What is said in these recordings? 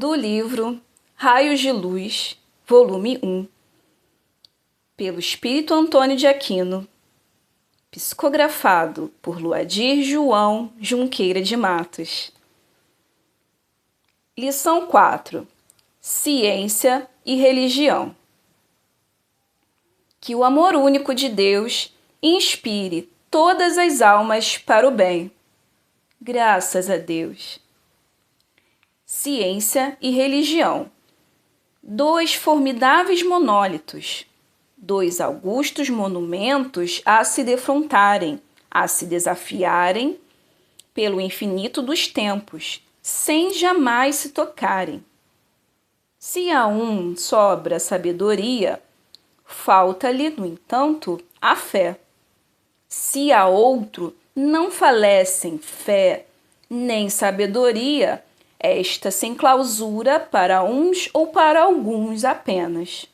do livro Raios de Luz, volume 1, pelo Espírito Antônio de Aquino, psicografado por Luadir João Junqueira de Matos. Lição 4. Ciência e religião. Que o amor único de Deus inspire todas as almas para o bem. Graças a Deus. Ciência e religião. Dois formidáveis monólitos, dois augustos monumentos a se defrontarem, a se desafiarem pelo infinito dos tempos, sem jamais se tocarem. Se a um sobra sabedoria, falta-lhe, no entanto, a fé. Se a outro não falecem fé nem sabedoria, esta sem clausura para uns ou para alguns apenas.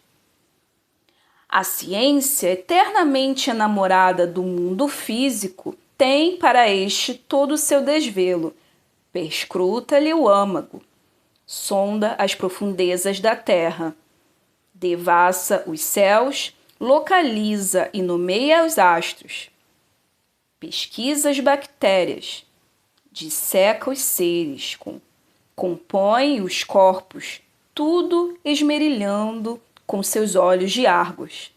A ciência, eternamente enamorada do mundo físico, tem para este todo o seu desvelo, perscruta-lhe o âmago, sonda as profundezas da terra, devassa os céus, localiza e nomeia os astros, pesquisa as bactérias, disseca os seres, compõe os corpos, tudo esmerilhando com seus olhos de Argos.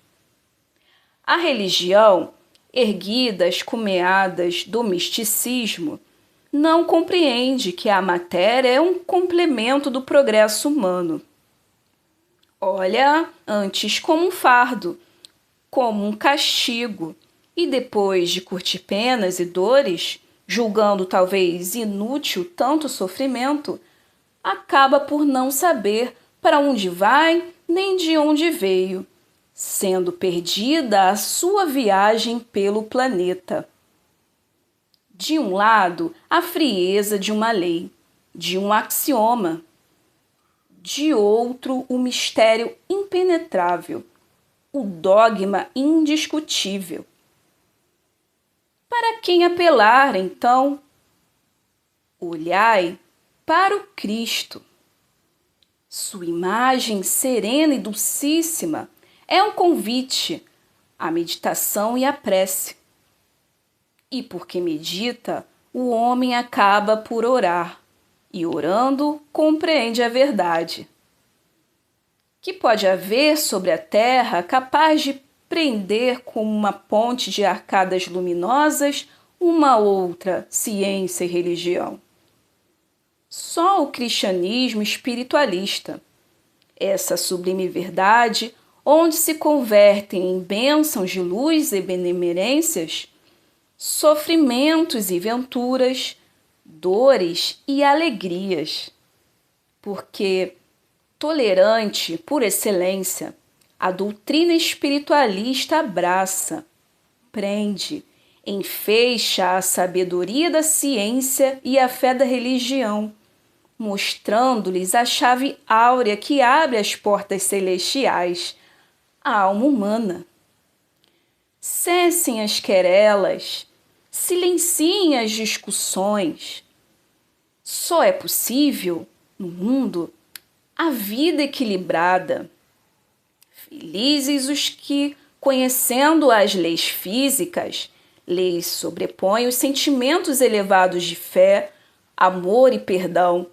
A religião, erguida às cumeadas do misticismo, não compreende que a matéria é um complemento do progresso humano. Olha antes como um fardo, como um castigo, e depois de curtir penas e dores, julgando talvez inútil tanto sofrimento, acaba por não saber para onde vai nem de onde veio, sendo perdida a sua viagem pelo planeta. De um lado, a frieza de uma lei, de um axioma, de outro, o mistério impenetrável, o dogma indiscutível. Para quem apelar, então? Olhai para o Cristo. Sua imagem serena e dulcíssima é um convite à meditação e à prece. E porque medita, o homem acaba por orar, e orando compreende a verdade. Que pode haver sobre a terra capaz de prender como uma ponte de arcadas luminosas uma outra ciência e religião? Só o cristianismo espiritualista, essa sublime verdade, onde se convertem em bênçãos de luz e benemerências, sofrimentos e venturas, dores e alegrias. Porque, tolerante por excelência, a doutrina espiritualista abraça, prende, enfeixa a sabedoria da ciência e a fé da religião, mostrando-lhes a chave áurea que abre as portas celestiais, a alma humana. Cessem as querelas, silenciem as discussões. Só é possível, no mundo, a vida equilibrada. Felizes os que, conhecendo as leis físicas, lhes sobrepõem os sentimentos elevados de fé, amor e perdão,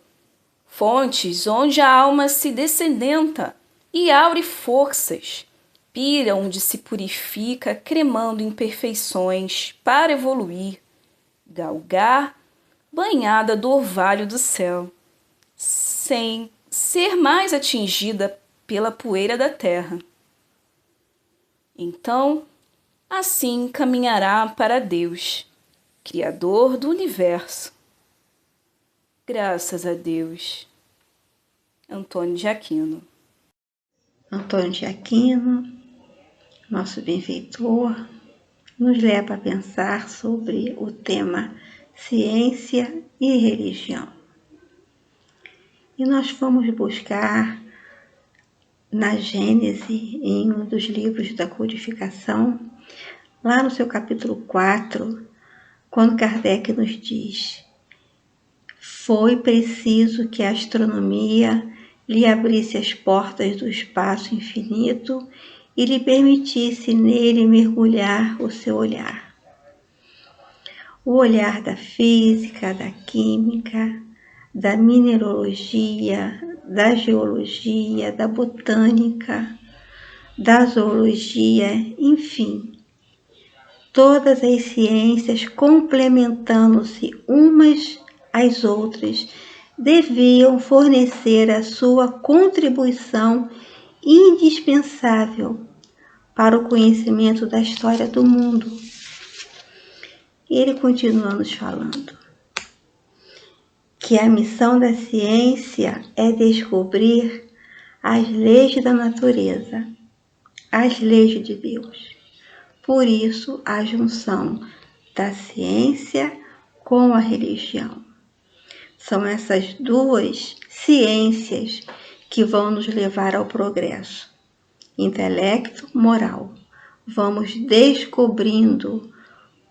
fontes onde a alma se descendenta e aure forças, pira onde se purifica, cremando imperfeições para evoluir, galgar, banhada do orvalho do céu, sem ser mais atingida pela poeira da terra. Então, assim caminhará para Deus, Criador do universo. Graças a Deus. Antônio de Aquino. Antônio de Aquino, nosso benfeitor, nos leva a pensar sobre o tema ciência e religião. E nós fomos buscar na Gênese, em um dos livros da codificação, lá no seu capítulo 4, quando Kardec nos diz: foi preciso que a astronomia lhe abrisse as portas do espaço infinito e lhe permitisse nele mergulhar o seu olhar. O olhar da física, da química, da mineralogia, da geologia, da botânica, da zoologia, enfim, todas as ciências complementando-se umas às outras deviam fornecer a sua contribuição indispensável para o conhecimento da história do mundo. Ele continua nos falando que a missão da ciência é descobrir as leis da natureza, as leis de Deus. Por isso, a junção da ciência com a religião. São essas duas ciências que vão nos levar ao progresso. Intelecto, moral. Vamos descobrindo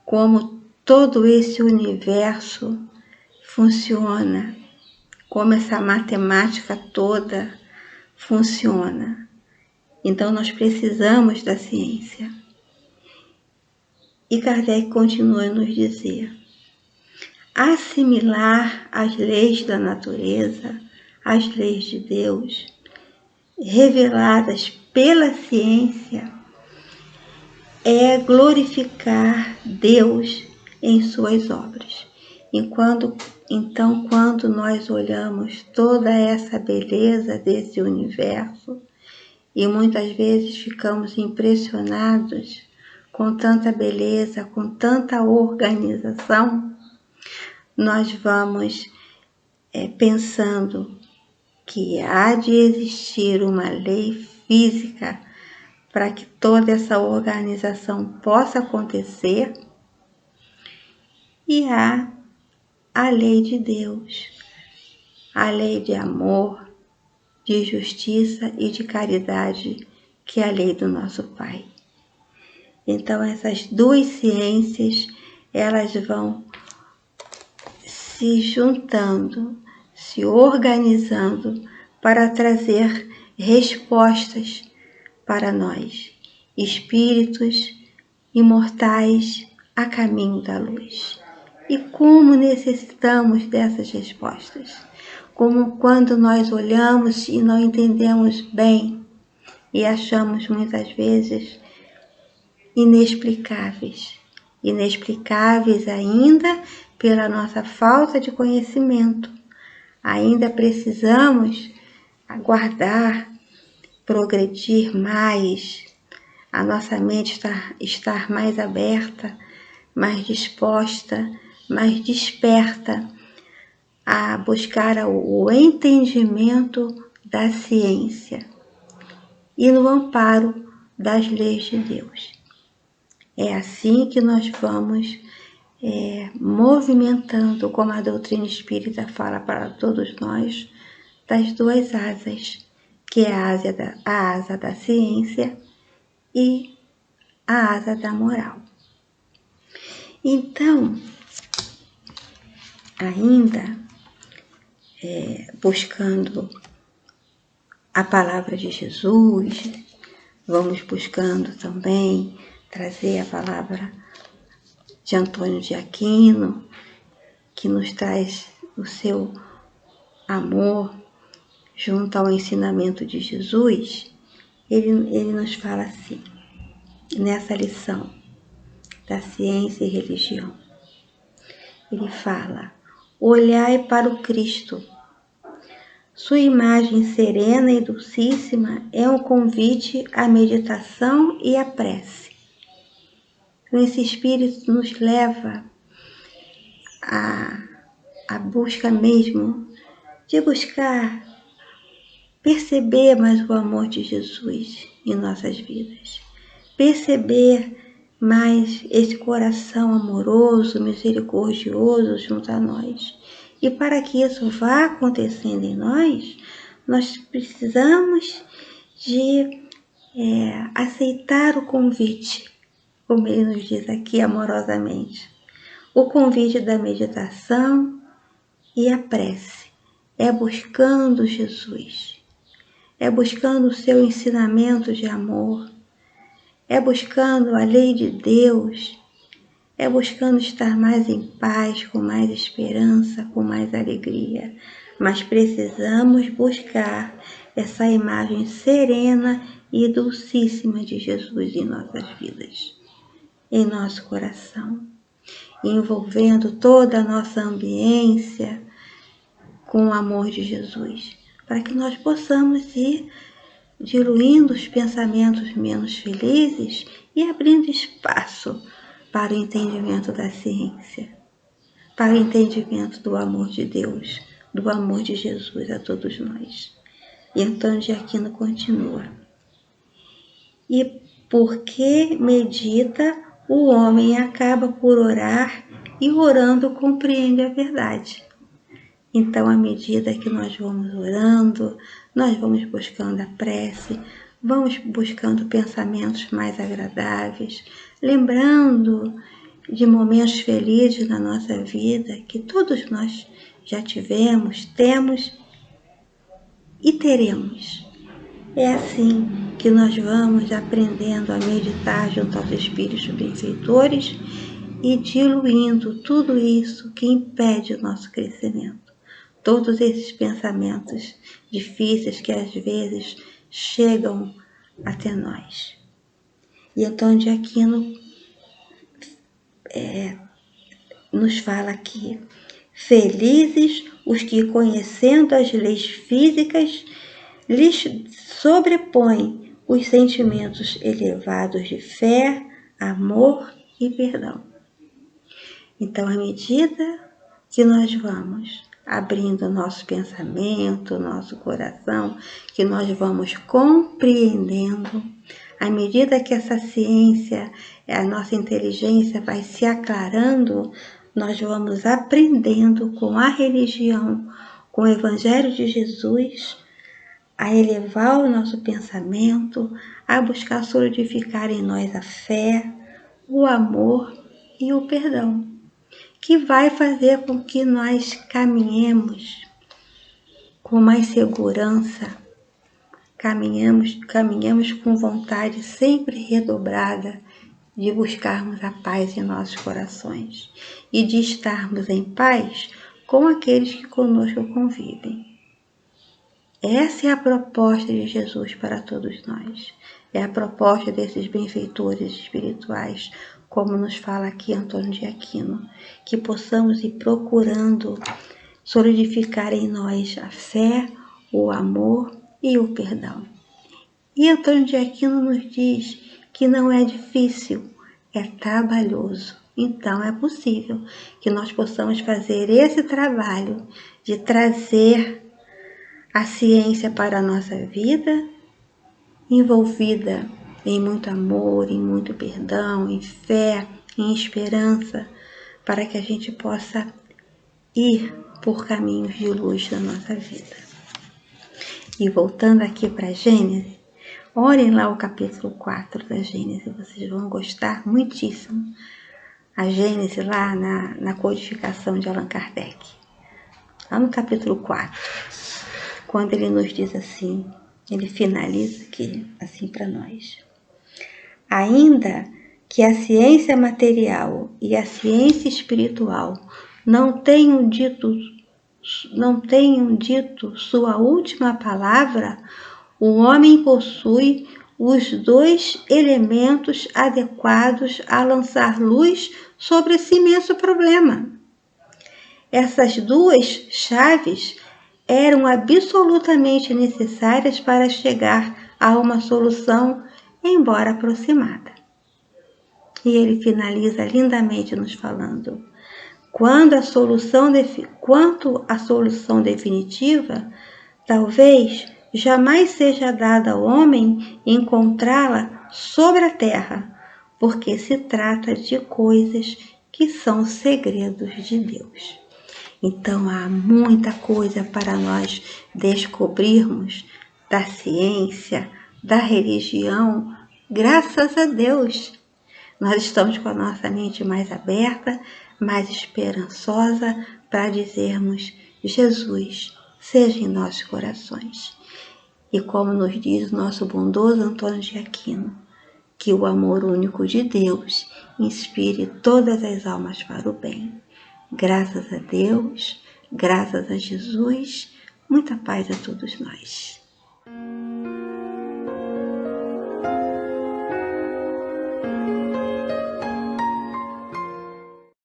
como todo esse universo funciona, como essa matemática toda funciona. Então, nós precisamos da ciência. E Kardec continua a nos dizer: assimilar as leis da natureza, as leis de Deus, reveladas pela ciência, é glorificar Deus em suas obras. Então, quando nós olhamos toda essa beleza desse universo, e muitas vezes ficamos impressionados com tanta beleza, com tanta organização, nós vamos pensando que há de existir uma lei física para que toda essa organização possa acontecer, e há a lei de Deus, a lei de amor, de justiça e de caridade, que é a lei do nosso Pai. Então, essas duas ciências, elas vão se juntando, se organizando para trazer respostas para nós, espíritos imortais a caminho da luz. E como necessitamos dessas respostas? Como quando nós olhamos e não entendemos bem e achamos muitas vezes inexplicáveis. Inexplicáveis ainda pela nossa falta de conhecimento. Ainda precisamos aguardar, progredir mais, a nossa mente estar mais aberta, mais disposta, mais desperta a buscar o entendimento da ciência e no amparo das leis de Deus. É assim que nós vamos movimentando, como a doutrina espírita fala para todos nós, das duas asas, que é a asa da ciência e a asa da moral. Então, ainda buscando a palavra de Jesus, vamos buscando também trazer a palavra de Antônio de Aquino, que nos traz o seu amor junto ao ensinamento de Jesus. Ele nos fala assim, nessa lição da ciência e religião. Ele fala: olhai para o Cristo. Sua imagem serena e dulcíssima é um convite à meditação e à prece. Então, esse Espírito nos leva à busca mesmo de buscar perceber mais o amor de Jesus em nossas vidas. Perceber mais esse coração amoroso, misericordioso junto a nós. E para que isso vá acontecendo em nós, nós precisamos de aceitar o convite, como ele nos diz aqui amorosamente. O convite da meditação e a prece é buscando Jesus. é buscando o seu ensinamento de amor, é buscando a lei de Deus, é buscando estar mais em paz, com mais esperança, com mais alegria. Mas precisamos buscar essa imagem serena e dulcíssima de Jesus em nossas vidas, em nosso coração, envolvendo toda a nossa ambiência com o amor de Jesus, para que nós possamos ir diluindo os pensamentos menos felizes e abrindo espaço para o entendimento da ciência, para o entendimento do amor de Deus, do amor de Jesus a todos nós. E Antônio de Aquino continua. E porque medita, o homem acaba por orar e orando compreende a verdade. Então, à medida que nós vamos orando, nós vamos buscando a prece, vamos buscando pensamentos mais agradáveis, lembrando de momentos felizes na nossa vida que todos nós já tivemos, temos e teremos. É assim que nós vamos aprendendo a meditar junto aos espíritos benfeitores e diluindo tudo isso que impede o nosso crescimento. Todos esses pensamentos difíceis que às vezes chegam até nós. E Antônio de Aquino nos fala aqui: felizes os que, conhecendo as leis físicas, lhes sobrepõem os sentimentos elevados de fé, amor e perdão. Então, à medida que nós vamos abrindo o nosso pensamento, nosso coração, que nós vamos compreendendo, à medida que essa ciência, a nossa inteligência vai se aclarando, nós vamos aprendendo com a religião, com o Evangelho de Jesus, a elevar o nosso pensamento, a buscar solidificar em nós a fé, o amor e o perdão, que vai fazer com que nós caminhemos com mais segurança, caminhemos com vontade sempre redobrada de buscarmos a paz em nossos corações e de estarmos em paz com aqueles que conosco convivem. Essa é a proposta de Jesus para todos nós. É a proposta desses benfeitores espirituais, como nos fala aqui Antônio de Aquino, que possamos ir procurando solidificar em nós a fé, o amor e o perdão. E Antônio de Aquino nos diz que não é difícil, é trabalhoso. Então é possível que nós possamos fazer esse trabalho de trazer a ciência para a nossa vida, envolvida em muito amor, em muito perdão, em fé, em esperança, para que a gente possa ir por caminhos de luz na nossa vida. E voltando aqui para Gênesis, olhem lá o capítulo 4 da Gênesis, vocês vão gostar muitíssimo. A Gênesis lá na codificação de Allan Kardec. Lá no capítulo 4, quando ele nos diz assim, ele finaliza aqui assim para nós. Ainda que a ciência material e a ciência espiritual não tenham dito sua última palavra, o homem possui os dois elementos adequados a lançar luz sobre esse imenso problema. Essas duas chaves eram absolutamente necessárias para chegar a uma solução, embora aproximada. E ele finaliza lindamente nos falando: quanto à solução definitiva, talvez jamais seja dada ao homem encontrá-la sobre a terra, porque se trata de coisas que são segredos de Deus. Então há muita coisa para nós descobrirmos da ciência, da religião, graças a Deus. Nós estamos com a nossa mente mais aberta, mais esperançosa para dizermos: Jesus, seja em nossos corações. E como nos diz o nosso bondoso Antônio de Aquino, que o amor único de Deus inspire todas as almas para o bem. Graças a Deus, graças a Jesus, muita paz a todos nós.